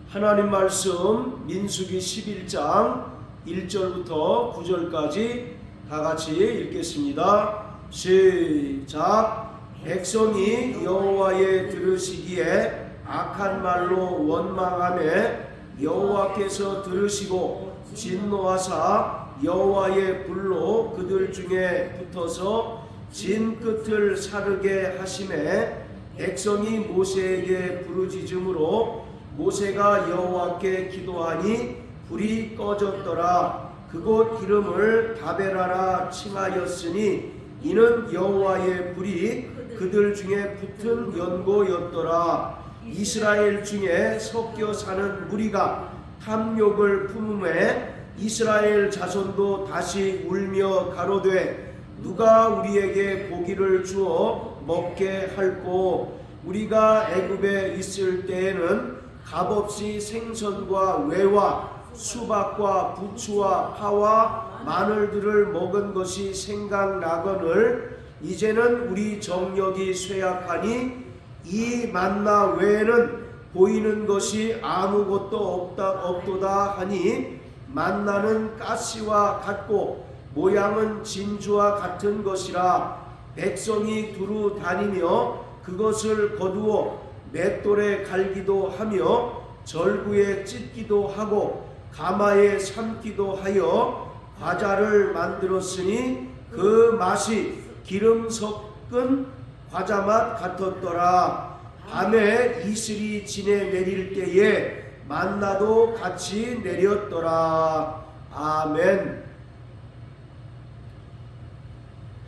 하나님 말씀 민수기 11장 1절부터 9절까지 다 같이 읽겠습니다. 시작. 백성이 여호와의 들으시기에 악한 말로 원망하매 여호와께서 들으시고 진노하사 여호와의 불로 그들 중에 붙어서 진 끝을 사르게 하시매 백성이 모세에게 부르짖음으로 모세가 여호와께 기도하니 불이 꺼졌더라. 그곳 이름을 다베라라 칭하였으니 이는 여호와의 불이 그들 중에 붙은 연고였더라. 이스라엘 중에 섞여 사는 무리가 탐욕을 품음에 이스라엘 자손도 다시 울며 가로되 누가 우리에게 고기를 주어 먹게 할꼬. 우리가 애굽에 있을 때에는 값없이 생선과 외와 수박과 부추와 파와 마늘들을 먹은 것이 생각나거늘 이제는 우리 정력이 쇠약하니 이 만나 외에는 보이는 것이 아무것도 없도다 하니 만나는 가시와 같고 모양은 진주와 같은 것이라. 백성이 두루 다니며 그것을 거두어 맷돌에 갈기도 하며 절구에 찢기도 하고 가마에 삶기도 하여 과자를 만들었으니 그 맛이 기름 섞은 과자 맛 같았더라. 밤에 이슬이 지내 내릴 때에 만나도 같이 내렸더라. 아멘.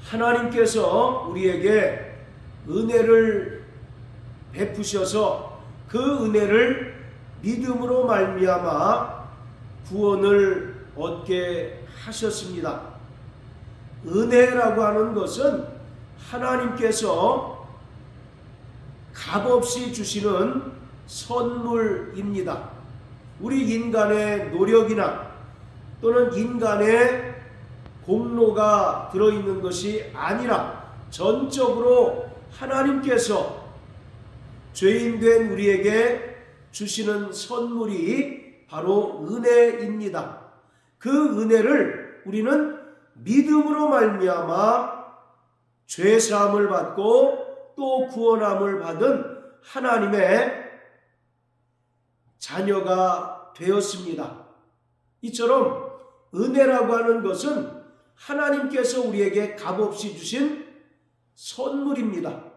하나님께서 우리에게 은혜를 베푸셔서 그 은혜를 믿음으로 말미암아 구원을 얻게 하셨습니다. 은혜라고 하는 것은 하나님께서 값없이 주시는 선물입니다. 우리 인간의 노력이나 또는 인간의 공로가 들어있는 것이 아니라 전적으로 하나님께서 죄인된 우리에게 주시는 선물이 바로 은혜입니다. 그 은혜를 우리는 믿음으로 말미암아 죄사함을 받고 또 구원함을 받은 하나님의 자녀가 되었습니다. 이처럼 은혜라고 하는 것은 하나님께서 우리에게 값없이 주신 선물입니다.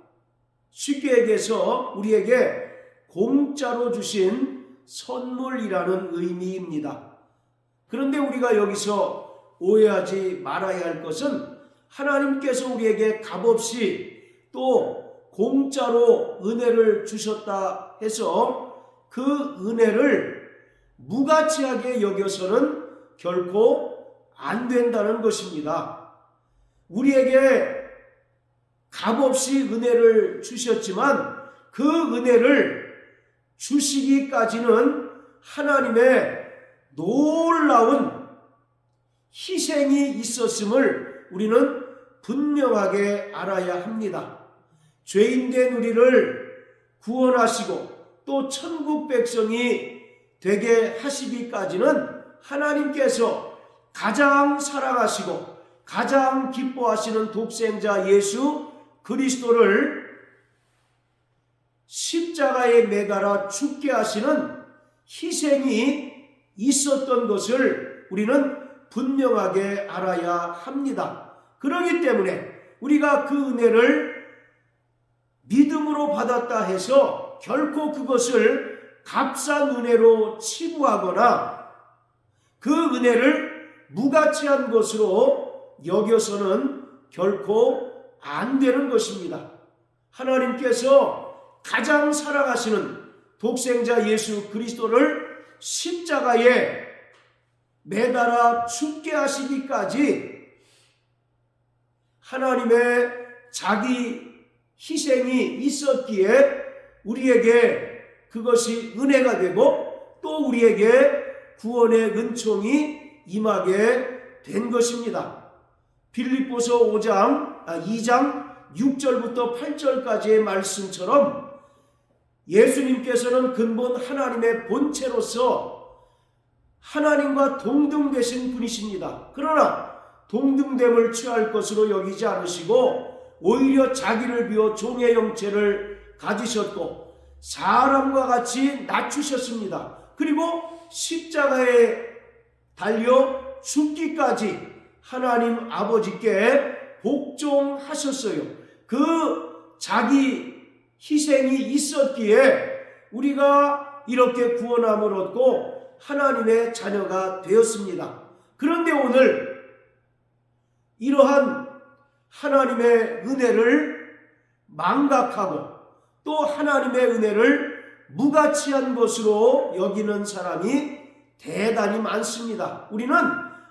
쉽게 얘기해서 우리에게 공짜로 주신 선물이라는 의미입니다. 그런데 우리가 여기서 오해하지 말아야 할 것은 하나님께서 우리에게 값없이 또 공짜로 은혜를 주셨다 해서 그 은혜를 무가치하게 여겨서는 결코 안 된다는 것입니다. 우리에게 값없이 은혜를 주셨지만 그 은혜를 주시기까지는 하나님의 놀라운 희생이 있었음을 우리는 분명하게 알아야 합니다. 죄인된 우리를 구원하시고 또 천국 백성이 되게 하시기까지는 하나님께서 가장 사랑하시고 가장 기뻐하시는 독생자 예수 그리스도를 십자가에 매달아 죽게 하시는 희생이 있었던 것을 우리는 분명하게 알아야 합니다. 그렇기 때문에 우리가 그 은혜를 믿음으로 받았다 해서 결코 그것을 값싼 은혜로 치부하거나 그 은혜를 무가치한 것으로 여겨서는 결코 안 되는 것입니다. 하나님께서 가장 사랑하시는 독생자 예수 그리스도를 십자가에 매달아 죽게 하시기까지 하나님의 자기 희생이 있었기에 우리에게 그것이 은혜가 되고 또 우리에게 구원의 은총이 임하게 된 것입니다. 빌립보서 2장 6절부터 8절까지의 말씀처럼 예수님께서는 근본 하나님의 본체로서 하나님과 동등되신 분이십니다. 그러나 동등됨을 취할 것으로 여기지 않으시고 오히려 자기를 비워 종의 형체를 가지셨고 사람과 같이 낮추셨습니다. 그리고 십자가에 달려 죽기까지 하나님 아버지께 복종하셨어요. 그 자기 희생이 있었기에 우리가 이렇게 구원함을 얻고 하나님의 자녀가 되었습니다. 그런데 오늘 이러한 하나님의 은혜를 망각하고 또 하나님의 은혜를 무가치한 것으로 여기는 사람이 대단히 많습니다. 우리는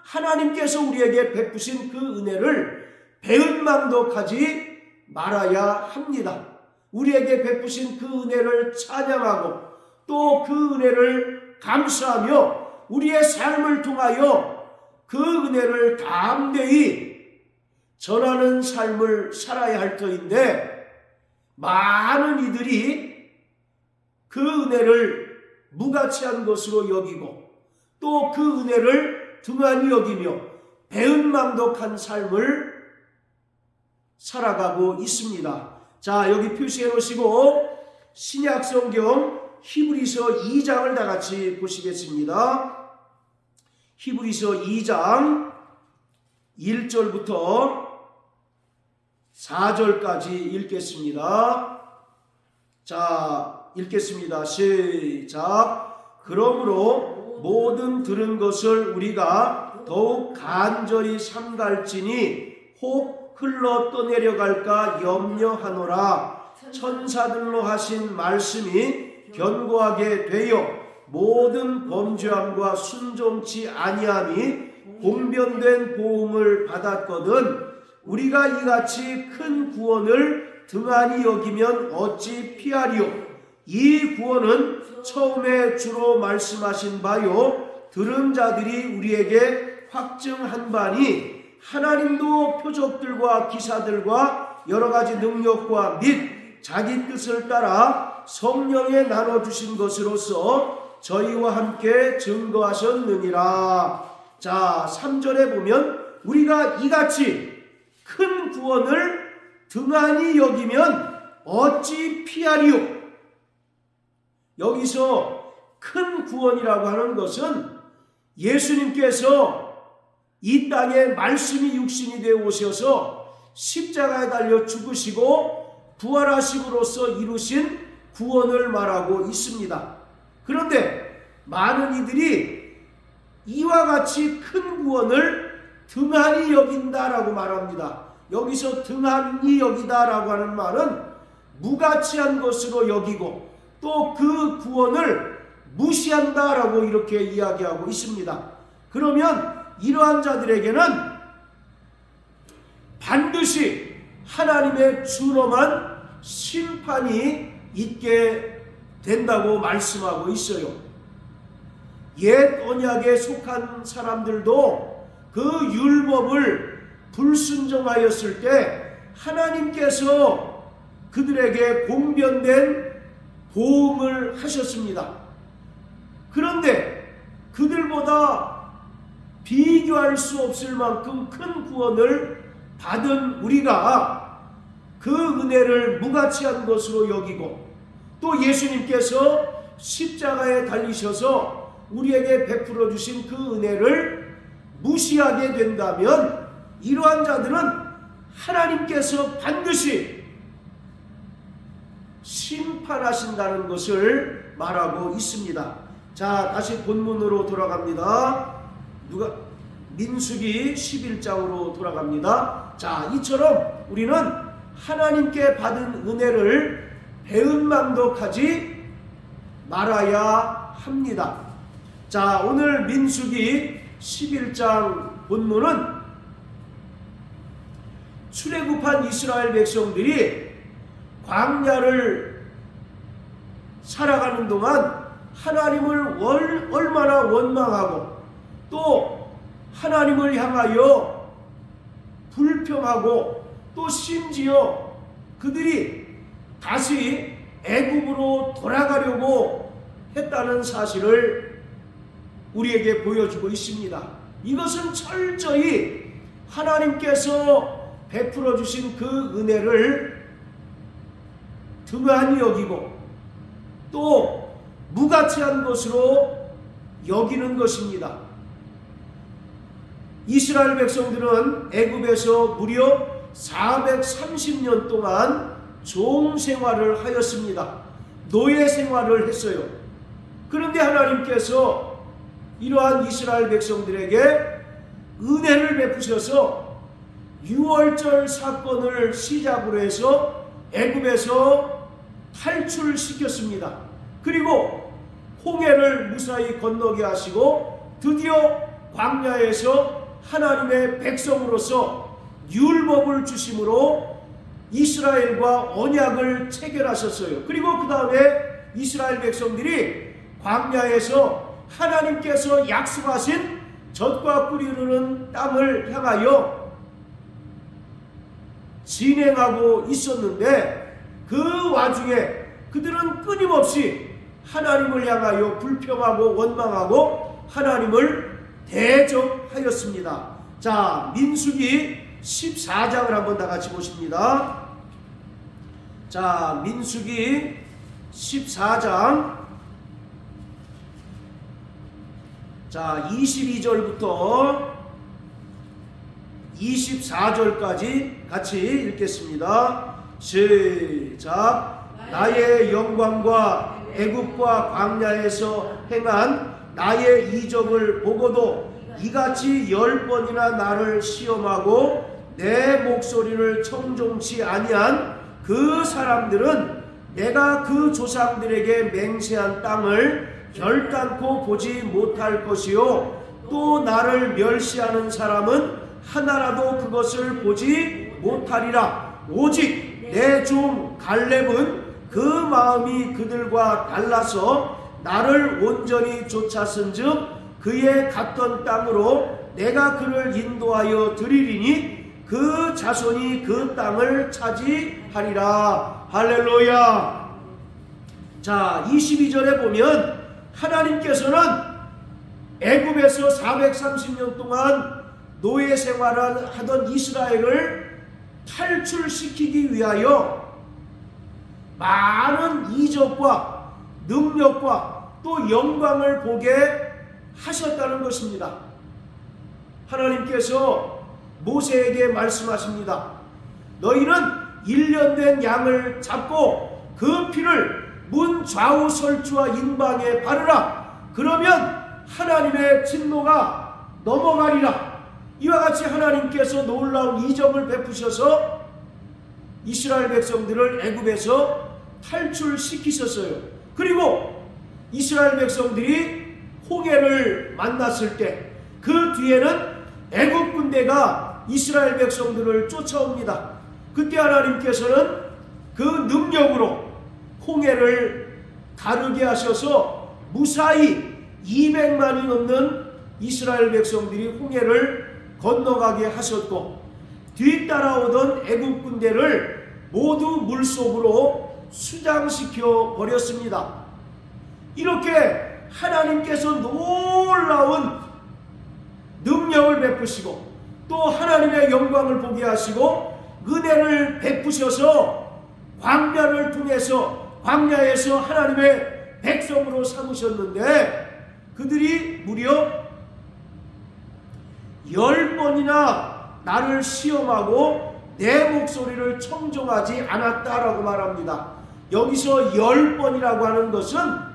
하나님께서 우리에게 베푸신 그 은혜를 배은망덕하지 말아야 합니다. 우리에게 베푸신 그 은혜를 찬양하고 또 그 은혜를 감사하며 우리의 삶을 통하여 그 은혜를 담대히 전하는 삶을 살아야 할 터인데 많은 이들이 그 은혜를 무가치한 것으로 여기고 또 그 은혜를 등한히 여기며 배은망덕한 삶을 살아가고 있습니다. 자, 여기 표시해 놓으시고 신약 성경 히브리서 2장을 다 같이 보시겠습니다. 히브리서 2장 1절부터 4절까지 읽겠습니다. 자, 읽겠습니다. 시작. 그러므로 모든 들은 것을 우리가 더욱 간절히 삼갈지니 혹 흘러 떠내려갈까 염려하노라. 천사들로 하신 말씀이 견고하게 되어 모든 범죄함과 순종치 아니함이 공변된 보응을 받았거든 우리가 이같이 큰 구원을 등한히 여기면 어찌 피하리요. 이 구원은 처음에 주로 말씀하신 바요 들은 자들이 우리에게 확증한 바니 하나님도 표적들과 기사들과 여러가지 능력과 및 자기 뜻을 따라 성령에 나눠주신 것으로서 저희와 함께 증거하셨느니라. 자, 3절에 보면 우리가 이같이 큰 구원을 등한히 여기면 어찌 피하리요. 여기서 큰 구원이라고 하는 것은 예수님께서 이 땅에 말씀이 육신이 되어 오셔서 십자가에 달려 죽으시고 부활하심으로써 이루신 구원을 말하고 있습니다. 그런데 많은 이들이 이와 같이 큰 구원을 등한히 여긴다라고 말합니다. 여기서 등한히 여기다라고 하는 말은 무가치한 것으로 여기고 또 그 구원을 무시한다라고 이렇게 이야기하고 있습니다. 그러면 이러한 자들에게는 반드시 하나님의 준엄한 심판이 있게 된다고 말씀하고 있어요. 옛 언약에 속한 사람들도 그 율법을 불순종하였을 때 하나님께서 그들에게 공변된 보응을 하셨습니다. 그런데 그들보다 비교할 수 없을 만큼 큰 구원을 받은 우리가 그 은혜를 무가치한 것으로 여기고 또 예수님께서 십자가에 달리셔서 우리에게 베풀어 주신 그 은혜를 무시하게 된다면 이러한 자들은 하나님께서 반드시 심판하신다는 것을 말하고 있습니다. 자, 다시 본문으로 돌아갑니다. 민수기 11장으로 돌아갑니다. 자, 이처럼 우리는 하나님께 받은 은혜를 배은망덕하지 말아야 합니다. 자, 오늘 민수기 11장 본문은 출애굽한 이스라엘 백성들이 광야를 살아가는 동안 하나님을 얼마나 원망하고 또 하나님을 향하여 불평하고 또 심지어 그들이 다시 애굽으로 돌아가려고 했다는 사실을 우리에게 보여주고 있습니다. 이것은 철저히 하나님께서 베풀어 주신 그 은혜를 등한히 여기고 또 무가치한 것으로 여기는 것입니다. 이스라엘 백성들은 애굽에서 무려 430년 동안 종 생활을 하였습니다. 노예 생활을 했어요. 그런데 하나님께서 이러한 이스라엘 백성들에게 은혜를 베푸셔서 유월절 사건을 시작으로 해서 애굽에서 탈출시켰습니다. 그리고 홍해를 무사히 건너게 하시고 드디어 광야에서 하나님의 백성으로서 율법을 주심으로 이스라엘과 언약을 체결하셨어요. 그리고 그 다음에 이스라엘 백성들이 광야에서 하나님께서 약속하신 젖과 꿀이 흐르는 땅을 향하여 진행하고 있었는데 그 와중에 그들은 끊임없이 하나님을 향하여 불평하고 원망하고 하나님을 대적하였습니다. 자, 민수기 14장을 한번 다 같이 보십니다. 자, 민수기 14장 자 22절부터 24절까지 같이 읽겠습니다. 시작. 나의 영광과 애굽과 광야에서 행한 나의 이적을 보고도 이같이 10번이나 나를 시험하고 내 목소리를 청종치 아니한 그 사람들은 내가 그 조상들에게 맹세한 땅을 결단코 보지 못할 것이요 또 나를 멸시하는 사람은 하나라도 그것을 보지 못하리라. 오직 내 종 갈렙은 그 마음이 그들과 달라서 나를 온전히 쫓았은즉 그의 갔던 땅으로 내가 그를 인도하여 드리리니 그 자손이 그 땅을 차지하리라. 할렐루야. 자, 22절에 보면 하나님께서는 애굽에서 430년 동안 노예 생활을 하던 이스라엘을 탈출시키기 위하여 많은 이적과 능력과 또 영광을 보게 하셨다는 것입니다. 하나님께서 모세에게 말씀하십니다. 너희는 1년 된 양을 잡고 그 피를 문 좌우 설주와 인방에 바르라. 그러면 하나님의 진노가 넘어가리라. 이와 같이 하나님께서 놀라운 이적을 베푸셔서 이스라엘 백성들을 애굽에서 탈출시키셨어요. 그리고 이스라엘 백성들이 홍해를 만났을 때 그 뒤에는 애굽 군대가 이스라엘 백성들을 쫓아옵니다. 그때 하나님께서는 그 능력으로 홍해를 가르게 하셔서 무사히 200만이 넘는 이스라엘 백성들이 홍해를 건너가게 하셨고 뒤따라오던 애굽 군대를 모두 물속으로 수장시켜 버렸습니다. 이렇게 하나님께서 놀라운 능력을 베푸시고 또 하나님의 영광을 보게 하시고 은혜를 베푸셔서 광야를 통해서 광야에서 하나님의 백성으로 삼으셨는데 그들이 무려 10번이나 나를 시험하고 내 목소리를 청종하지 않았다라고 말합니다. 여기서 10번이라고 하는 것은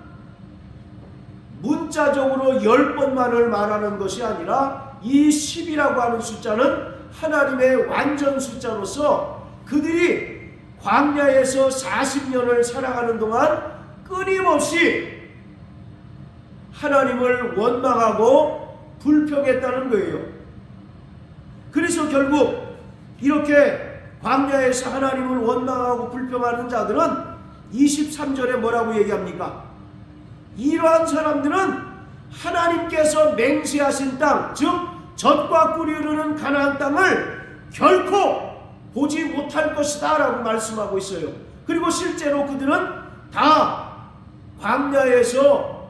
문자적으로 10번만을 말하는 것이 아니라 이 10이라고 하는 숫자는 하나님의 완전 숫자로서 그들이 광야에서 40년을 살아가는 동안 끊임없이 하나님을 원망하고 불평했다는 거예요. 그래서 결국 이렇게 광야에서 하나님을 원망하고 불평하는 자들은 23절에 뭐라고 얘기합니까? 이러한 사람들은 하나님께서 맹세하신 땅, 즉 젖과 꿀이 흐르는 가나안 땅을 결코 보지 못할 것이다 라고 말씀하고 있어요. 그리고 실제로 그들은 다 광야에서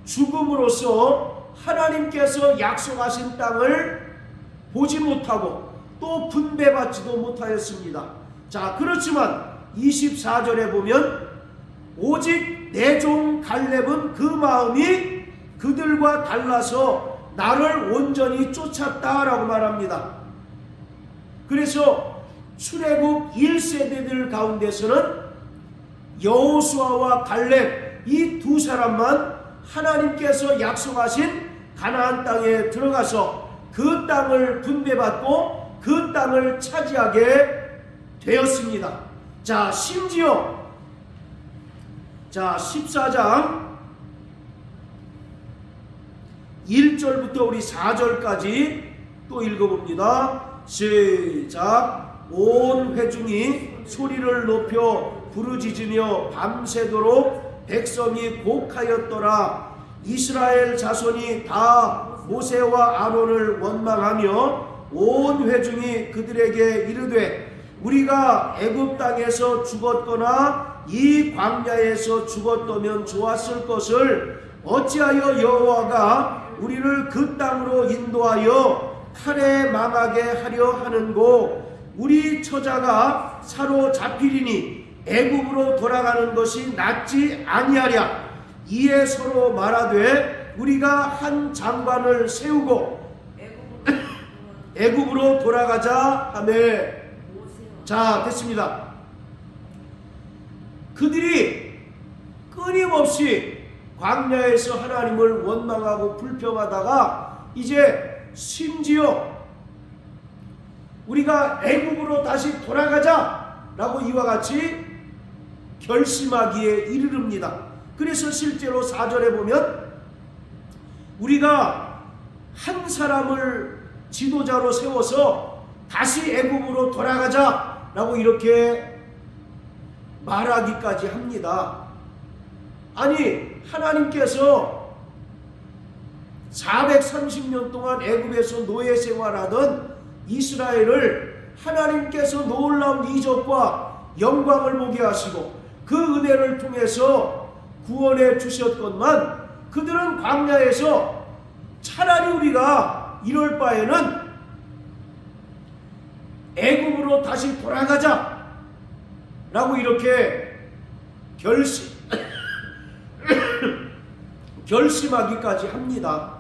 죽음으로써 하나님께서 약속하신 땅을 보지 못하고 또 분배받지도 못하였습니다. 자, 그렇지만 24절에 보면 오직 내 종 갈렙은 그 마음이 그들과 달라서 나를 온전히 쫓았다라고 말합니다. 그래서 출애굽 1세대들 가운데서는 여호수아와 갈렙 이 두 사람만 하나님께서 약속하신 가나안 땅에 들어가서 그 땅을 분배받고 그 땅을 차지하게 되었습니다. 자, 심지어 14장 1절부터 우리 4절까지 또 읽어봅니다. 시작. 온 회중이 소리를 높여 부르짖으며 밤새도록 백성이 곡하였더라. 이스라엘 자손이 다 모세와 아론을 원망하며 온 회중이 그들에게 이르되 우리가 애굽 땅에서 죽었거나 이 광야에서 죽었다면 좋았을 것을 어찌하여 여호와가 우리를 그 땅으로 인도하여 칼에 망하게 하려 하는고 우리 처자가 사로잡히리니 애굽으로 돌아가는 것이 낫지 아니하랴. 이에 서로 말하되 우리가 한 장관을 세우고 애굽으로 돌아가자 하매. 자, 됐습니다. 그들이 끊임없이 광야에서 하나님을 원망하고 불평하다가 이제 심지어 우리가 애굽으로 다시 돌아가자라고 이와 같이 결심하기에 이르릅니다. 그래서 실제로 4절에 보면 우리가 한 사람을 지도자로 세워서 다시 애굽으로 돌아가자라고 이렇게 말하기까지 합니다. 아니, 하나님께서 430년 동안 애굽에서 노예 생활하던 이스라엘을 하나님께서 놀라운 이적과 영광을 보게 하시고 그 은혜를 통해서 구원해 주셨건만 그들은 광야에서 차라리 우리가 이럴 바에는 애굽으로 다시 돌아가자 라고 이렇게 결심하기까지 합니다.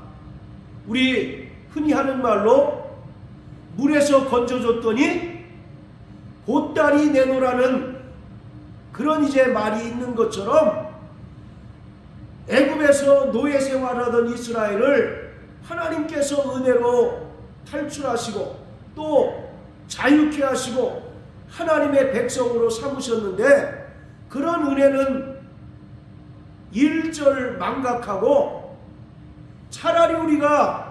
우리 흔히 하는 말로 물에서 건져줬더니 보따리 내놓으라는 그런 이제 말이 있는 것처럼 애굽에서 노예 생활하던 이스라엘을 하나님께서 은혜로 탈출하시고 또 자유케 하시고 하나님의 백성으로 삼으셨는데 그런 은혜는 일절 망각하고 차라리 우리가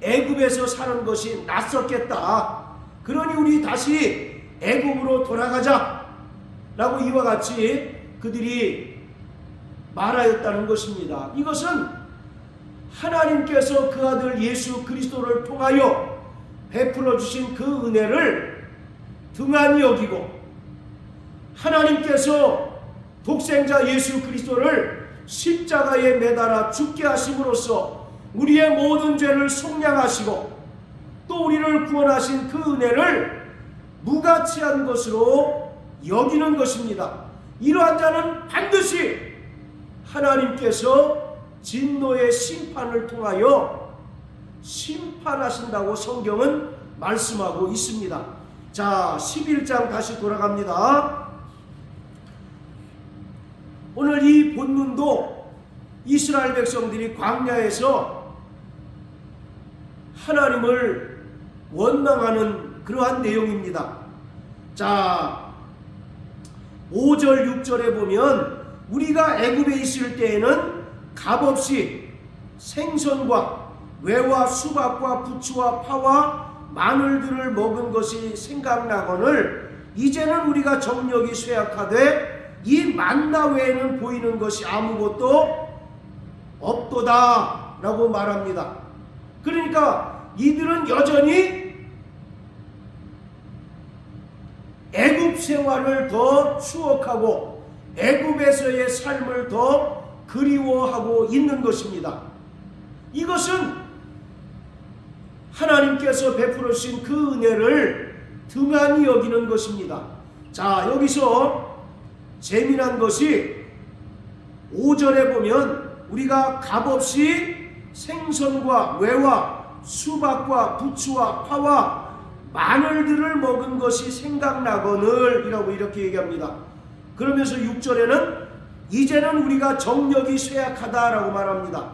애굽에서 사는 것이 낫었겠다. 그러니 우리 다시 애굽으로 돌아가자 라고 이와 같이 그들이 말하였다는 것입니다. 이것은 하나님께서 그 아들 예수 그리스도를 통하여 베풀어 주신 그 은혜를 등한히 여기고 하나님께서 독생자 예수 그리스도를 십자가에 매달아 죽게 하심으로써 우리의 모든 죄를 속량하시고 또 우리를 구원하신 그 은혜를 무가치한 것으로 여기는 것입니다. 이러한 자는 반드시 하나님께서 진노의 심판을 통하여 심판하신다고 성경은 말씀하고 있습니다. 자, 11장 다시 돌아갑니다. 오늘 이 본문도 이스라엘 백성들이 광야에서 하나님을 원망하는 그러한 내용입니다. 자, 5절 6절에 보면 우리가 애굽에 있을 때에는 값없이 생선과 외와 수박과 부추와 파와 마늘들을 먹은 것이 생각나거늘 이제는 우리가 정력이 쇠약하되 이 만나 외에는 보이는 것이 아무것도 없도다 라고 말합니다. 그러니까 이들은 여전히 애굽 생활을 더 추억하고 애굽에서의 삶을 더 그리워하고 있는 것입니다. 이것은 하나님께서 베풀어 주신 그 은혜를 등한히 여기는 것입니다. 자, 여기서 재미난 것이 5절에 보면 우리가 값없이 생선과 외와 수박과 부추와 파와 마늘들을 먹은 것이 생각나거늘 이라고 이렇게 얘기합니다. 그러면서 6절에는 이제는 우리가 정력이 쇠약하다라고 말합니다.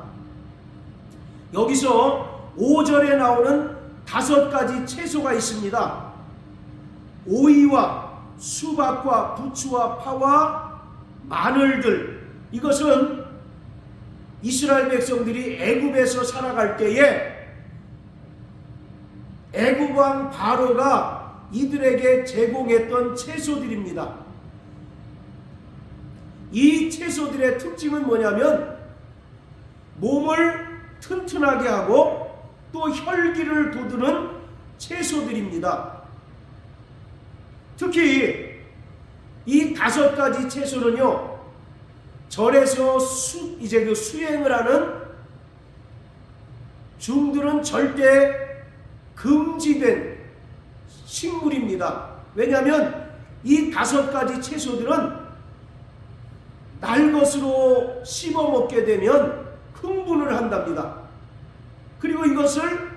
여기서 5절에 나오는 5가지 채소가 있습니다. 오이와 수박과 부추와 파와 마늘들, 이것은 이스라엘 백성들이 애굽에서 살아갈 때에 애굽 왕 바로가 이들에게 제공했던 채소들입니다. 이 채소들의 특징은 뭐냐면 몸을 튼튼하게 하고 또 혈기를 돋우는 채소들입니다. 특히 이 5가지 채소는요, 절에서 이제 그 수행을 하는 중들은 절대 금지된 식물입니다. 왜냐하면 이 5가지 채소들은 날 것으로 씹어 먹게 되면 흥분을 한답니다. 그리고 이것을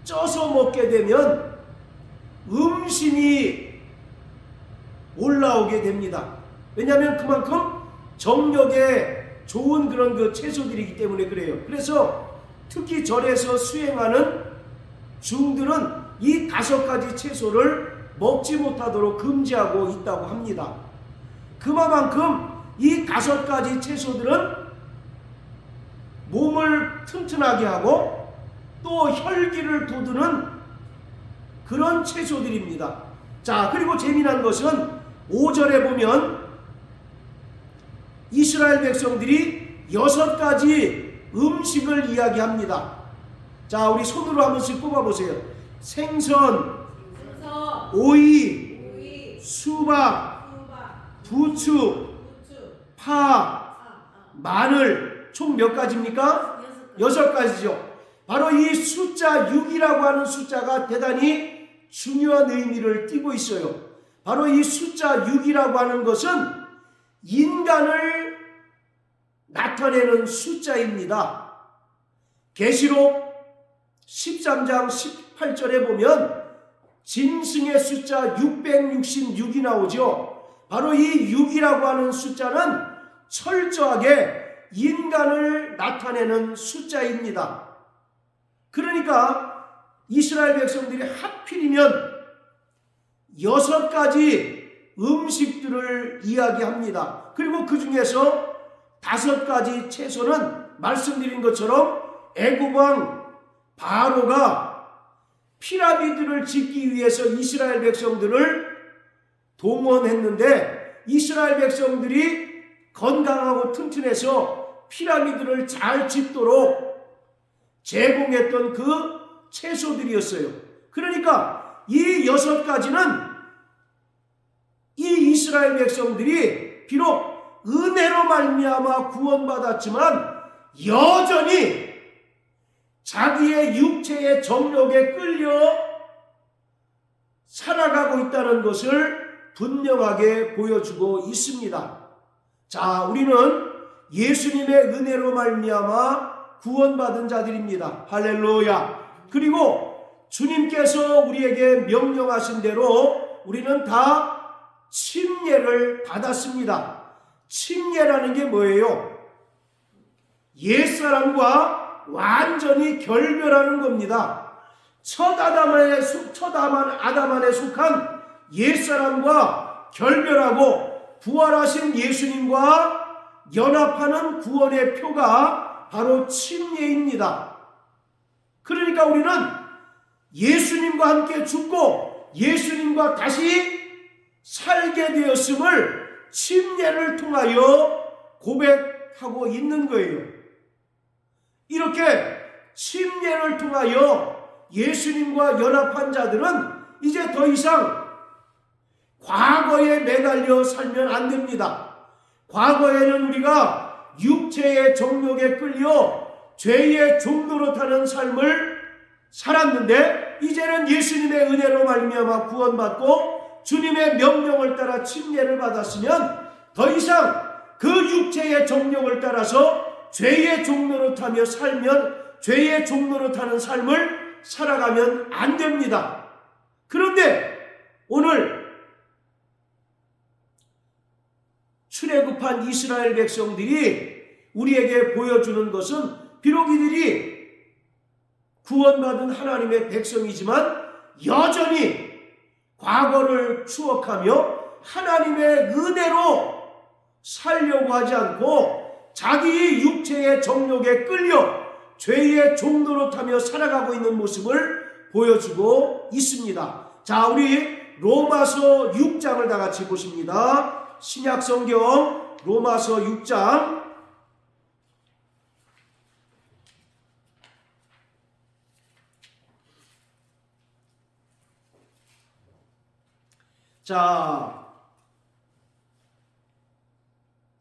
쪄서 먹게 되면 음심이 올라오게 됩니다. 왜냐하면 그만큼 정력에 좋은 그런 그 채소들이기 때문에 그래요. 그래서 특히 절에서 수행하는 중들은 이 5가지 채소를 먹지 못하도록 금지하고 있다고 합니다. 그만큼 이 5가지 채소들은 몸을 튼튼하게 하고 또 혈기를 돋우는 그런 채소들입니다. 자, 그리고 재미난 것은 5절에 보면 이스라엘 백성들이 6가지 음식을 이야기합니다. 자, 우리 손으로 한 번씩 뽑아보세요. 생선, 오이, 수박, 부추, 파, 마늘, 총 몇 가지입니까? 6가지죠. 바로 이 숫자 6이라고 하는 숫자가 대단히 중요한 의미를 띠고 있어요. 바로 이 숫자 6이라고 하는 것은 인간을 나타내는 숫자입니다. 계시록 13장 18절에 보면 짐승의 숫자 666이 나오죠. 바로 이 6이라고 하는 숫자는 철저하게 인간을 나타내는 숫자입니다. 그러니까 이스라엘 백성들이 하필이면 6가지 음식들을 이야기합니다. 그리고 그 중에서 5가지 채소는 말씀드린 것처럼 애굽 왕 바로가 피라미드를 짓기 위해서 이스라엘 백성들을 동원했는데 이스라엘 백성들이 건강하고 튼튼해서 피라미드를 잘 짓도록 제공했던 그 채소들이었어요. 그러니까 이 6가지는 이 이스라엘 백성들이 비록 은혜로 말미암아 구원받았지만 여전히 자기의 육체의 정욕에 끌려 살아가고 있다는 것을 분명하게 보여주고 있습니다. 자, 우리는 예수님의 은혜로 말미암아 구원받은 자들입니다. 할렐루야. 그리고 주님께서 우리에게 명령하신 대로 우리는 다 침례를 받았습니다. 침례라는 게 뭐예요? 옛사람과 완전히 결별하는 겁니다. 첫 아담 안에 속한 옛사람과 결별하고 부활하신 예수님과 연합하는 구원의 표가 바로 침례입니다. 그러니까 우리는 예수님과 함께 죽고 예수님과 다시 살게 되었음을 침례를 통하여 고백하고 있는 거예요. 이렇게 침례를 통하여 예수님과 연합한 자들은 이제 더 이상 과거에 매달려 살면 안 됩니다. 과거에는 우리가 육체의 정욕에 끌려 죄의 종로로 타는 삶을 살았는데 이제는 예수님의 은혜로 말미암아 구원받고 주님의 명령을 따라 침례를 받았으면 더 이상 그 육체의 정욕을 따라서 죄의 종로로 타며 살면 죄의 종로로 타는 삶을 살아가면 안 됩니다. 그런데 오늘 출애굽한 이스라엘 백성들이 우리에게 보여주는 것은 비록 이들이 구원받은 하나님의 백성이지만 여전히 과거를 추억하며 하나님의 은혜로 살려고 하지 않고 자기 육체의 정욕에 끌려 죄의 종로로 타며 살아가고 있는 모습을 보여주고 있습니다. 자, 우리 로마서 6장을 다 같이 보십니다. 신약성경 로마서 6장 자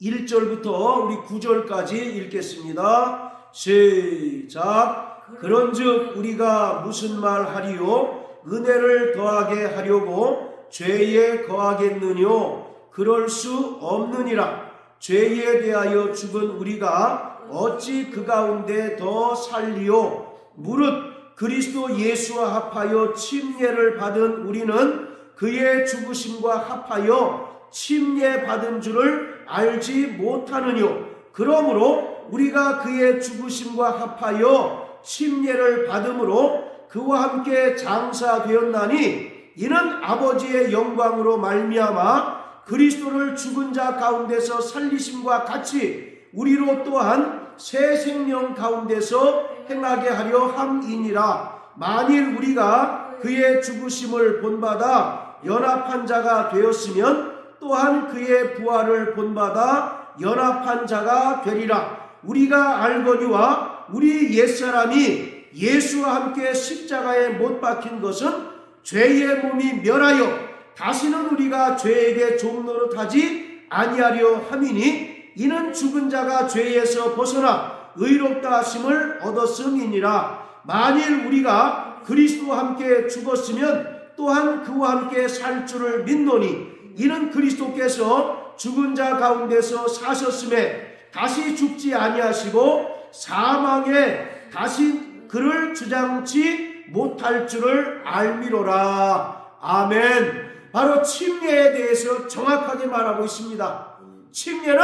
1절부터 우리 9절까지 읽겠습니다. 시작. 그런즉 우리가 무슨 말 하리요? 은혜를 더하게 하려고 죄에 거하겠느뇨? 그럴 수 없느니라. 죄에 대하여 죽은 우리가 어찌 그 가운데 더 살리요? 무릇 그리스도 예수와 합하여 침례를 받은 우리는 그의 죽으심과 합하여 침례 받은 줄을 알지 못하느뇨? 그러므로 우리가 그의 죽으심과 합하여 침례를 받음으로 그와 함께 장사되었나니 이는 아버지의 영광으로 말미암아 그리스도를 죽은 자 가운데서 살리심과 같이 우리로 또한 새 생명 가운데서 행하게 하려 함이니라. 만일 우리가 그의 죽으심을 본받아 연합한 자가 되었으면 또한 그의 부활을 본받아 연합한 자가 되리라. 우리가 알거니와 우리 옛사람이 예수와 함께 십자가에 못 박힌 것은 죄의 몸이 멸하여 다시는 우리가 죄에게 종노릇하지 아니하려 함이니 이는 죽은 자가 죄에서 벗어나 의롭다 하심을 얻었음이니라. 만일 우리가 그리스도와 함께 죽었으면 또한 그와 함께 살 줄을 믿노니 이는 그리스도께서 죽은 자 가운데서 사셨음에 다시 죽지 아니하시고 사망에 다시 그를 주장치 못할 줄을 알미로라. 아멘. 바로 침례에 대해서 정확하게 말하고 있습니다. 침례는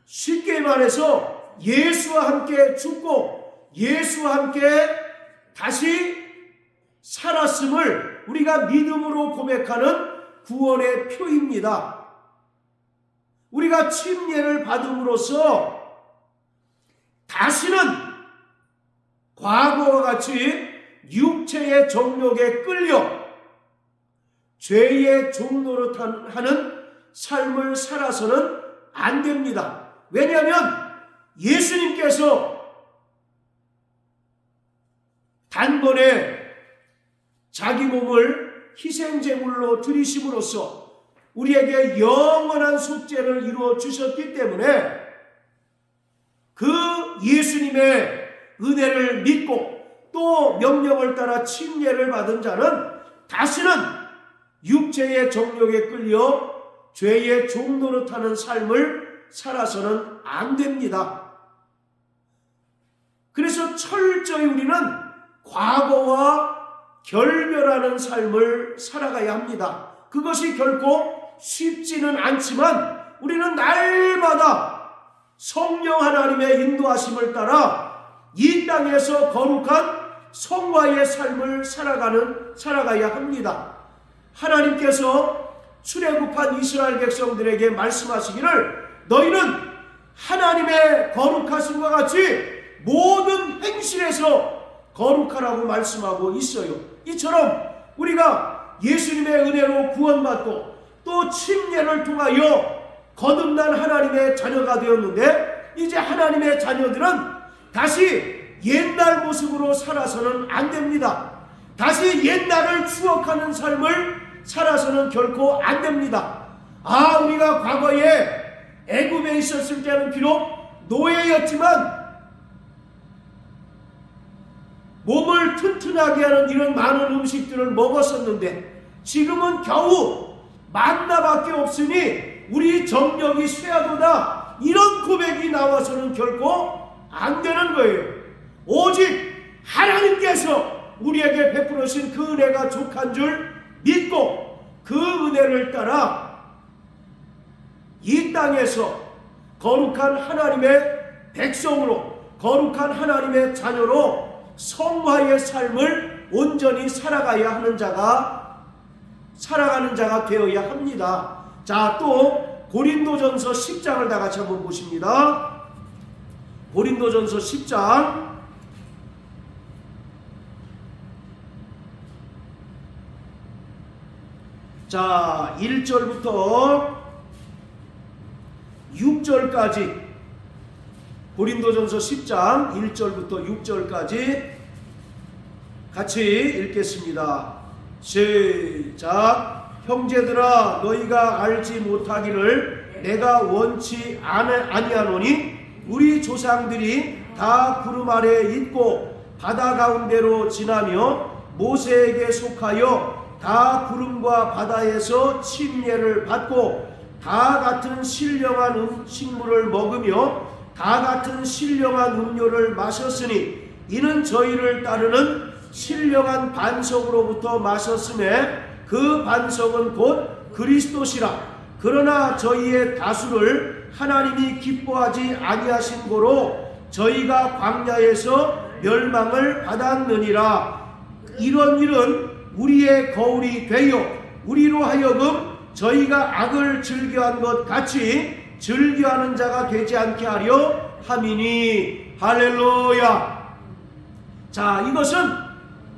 쉽게 말해서 예수와 함께 죽고 예수와 함께 다시 살았음을 우리가 믿음으로 고백하는 구원의 표입니다. 우리가 침례를 받음으로써 다시는 과거와 같이 육체의 정욕에 끌려 죄의 종노릇 하는 삶을 살아서는 안 됩니다. 왜냐하면 예수님께서 단번에 자기 몸을 희생제물로 드리심으로써 우리에게 영원한 속죄를 이루어 주셨기 때문에 그 예수님의 은혜를 믿고 또 명령을 따라 침례를 받은 자는 다시는 육체의 정욕에 끌려 죄의 종노릇하는 삶을 살아서는 안 됩니다. 그래서 철저히 우리는 과거와 결별하는 삶을 살아가야 합니다. 그것이 결코 쉽지는 않지만 우리는 날마다 성령 하나님의 인도하심을 따라 이 땅에서 거룩한 성화의 삶을 살아가야 합니다. 하나님께서 출애굽한 이스라엘 백성들에게 말씀하시기를 너희는 하나님의 거룩하심과 같이 모든 행실에서 거룩하라고 말씀하고 있어요. 이처럼 우리가 예수님의 은혜로 구원받고 또 침례를 통하여 거듭난 하나님의 자녀가 되었는데 이제 하나님의 자녀들은 다시 옛날 모습으로 살아서는 안 됩니다. 다시 옛날을 추억하는 삶을 살아서는 결코 안 됩니다. 우리가 과거에 애굽에 있었을 때는 비록 노예였지만 몸을 튼튼하게 하는 이런 많은 음식들을 먹었었는데 지금은 겨우 만나밖에 없으니 우리 정력이 쇠하도다, 이런 고백이 나와서는 결코 안 되는 거예요. 오직 하나님께서 우리에게 베풀으신 그 은혜가 족한 줄 믿고 그 은혜를 따라 이 땅에서 거룩한 하나님의 백성으로, 거룩한 하나님의 자녀로 성화의 삶을 온전히 살아가는 자가 되어야 합니다. 자, 또 고린도전서 10장을 다 같이 한번 보십니다. 고린도전서 10장 자 1절부터 6절까지, 고린도전서 10장 1절부터 6절까지 같이 읽겠습니다. 시작. 형제들아, 너희가 알지 못하기를 내가 원치 아니하노니 우리 조상들이 다 구름 아래 있고 바다 가운데로 지나며 모세에게 속하여 다 구름과 바다에서 침례를 받고 다 같은 신령한 식물을 먹으며 다 같은 신령한 음료를 마셨으니 이는 저희를 따르는 신령한 반석으로부터 마셨음에 그 반석은 곧 그리스도시라. 그러나 저희의 다수를 하나님이 기뻐하지 아니하신 고로 저희가 광야에서 멸망을 받았느니라. 이런 일은 우리의 거울이 되어 우리로 하여금 저희가 악을 즐겨한 것 같이 즐겨하는 자가 되지 않게 하려 함이니. 할렐루야. 자, 이것은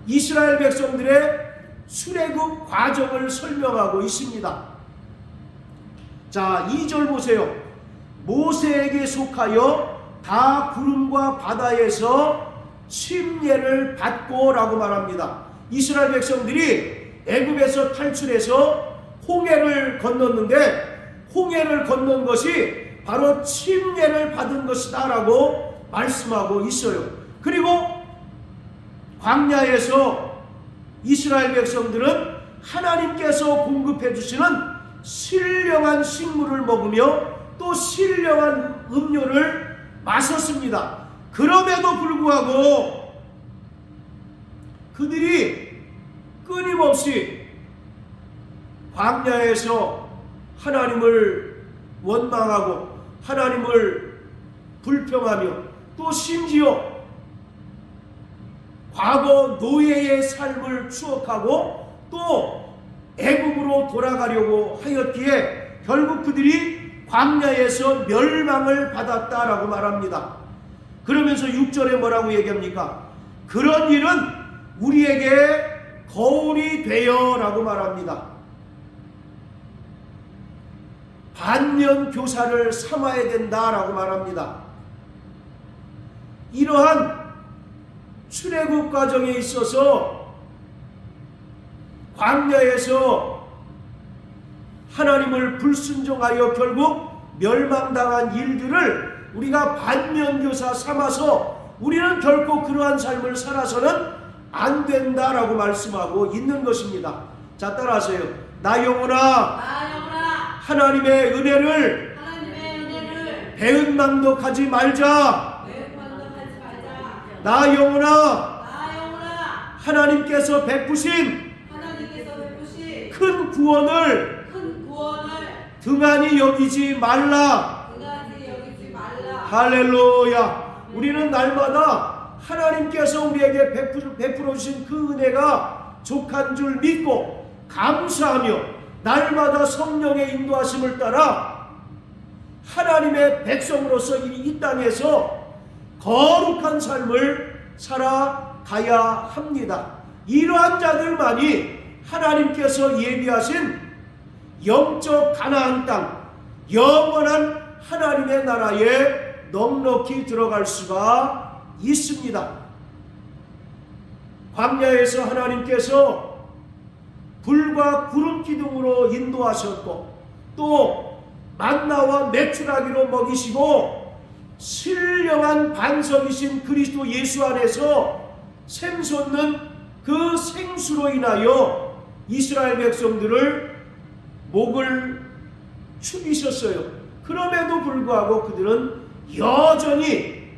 이스라엘 백성들의 출애굽 과정을 설명하고 있습니다. 자, 2절 보세요. 모세에게 속하여 다 구름과 바다에서 침례를 받고 라고 말합니다. 이스라엘 백성들이 애굽에서 탈출해서 홍해를 건넜는데 홍해를 건넌 것이 바로 침례를 받은 것이다 라고 말씀하고 있어요. 그리고 광야에서 이스라엘 백성들은 하나님께서 공급해 주시는 신령한 식물을 먹으며 또 신령한 음료를 마셨습니다. 그럼에도 불구하고 그들이 끊임없이 광야에서 하나님을 원망하고 하나님을 불평하며 또 심지어 과거 노예의 삶을 추억하고 또 애굽으로 돌아가려고 하였기에 결국 그들이 광야에서 멸망을 받았다라고 말합니다. 그러면서 6절에 뭐라고 얘기합니까? 그런 일은 우리에게 거울이 되어 라고 말합니다. 반면 교사를 삼아야 된다라고 말합니다. 이러한 출애굽 과정에 있어서 광야에서 하나님을 불순종하여 결국 멸망당한 일들을 우리가 반면교사 삼아서 우리는 결코 그러한 삶을 살아서는 안 된다라고 말씀하고 있는 것입니다. 자, 따라하세요. 나 영혼아, 하나님의 은혜를 배은망덕하지 말자. 나 영혼아, 하나님께서 베푸신 큰 구원을 등한히 여기지 말라. 할렐루야. 우리는 날마다 하나님께서 우리에게 베풀어 주신 그 은혜가 족한 줄 믿고 감사하며 날마다 성령의 인도하심을 따라 하나님의 백성으로서 이 땅에서 거룩한 삶을 살아가야 합니다. 이러한 자들만이 하나님께서 예비하신 영적 가나안 땅, 영원한 하나님의 나라에 넉넉히 들어갈 수가 있습니다. 광야에서 하나님께서 불과 구름 기둥으로 인도하셨고 또 만나와 메추라기로 먹이시고 신령한 반석이신 그리스도 예수 안에서 샘솟는 그 생수로 인하여 이스라엘 백성들을 목을 축이셨어요. 그럼에도 불구하고 그들은 여전히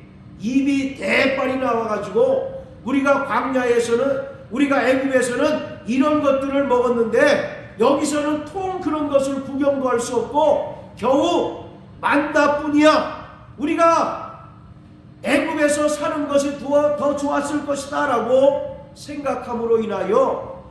입이 대빨이 나와가지고 우리가 광야에서는 우리가 애굽에서는 이런 것들을 먹었는데 여기서는 통 그런 것을 구경도 할 수 없고 겨우 만나뿐이야. 우리가 애굽에서 사는 것이 더 좋았을 것이다 라고 생각함으로 인하여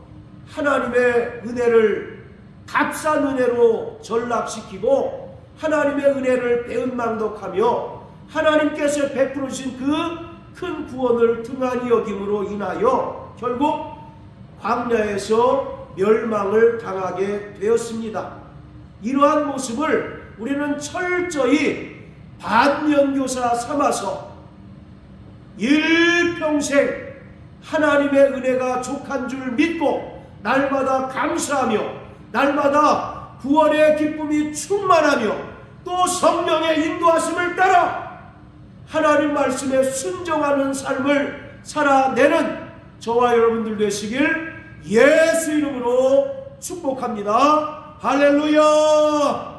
하나님의 은혜를 값싼 은혜로 전락시키고 하나님의 은혜를 배은망덕하며 하나님께서 베풀어 주신 그 큰 구원을 등한히 여김으로 인하여 결국 광야에서 멸망을 당하게 되었습니다. 이러한 모습을 우리는 철저히 반면교사 삼아서 일평생 하나님의 은혜가 족한 줄 믿고 날마다 감사하며 날마다 구원의 기쁨이 충만하며 또 성령의 인도하심을 따라 하나님 말씀에 순종하는 삶을 살아내는 저와 여러분들 되시길 예수 이름으로 축복합니다. 할렐루야.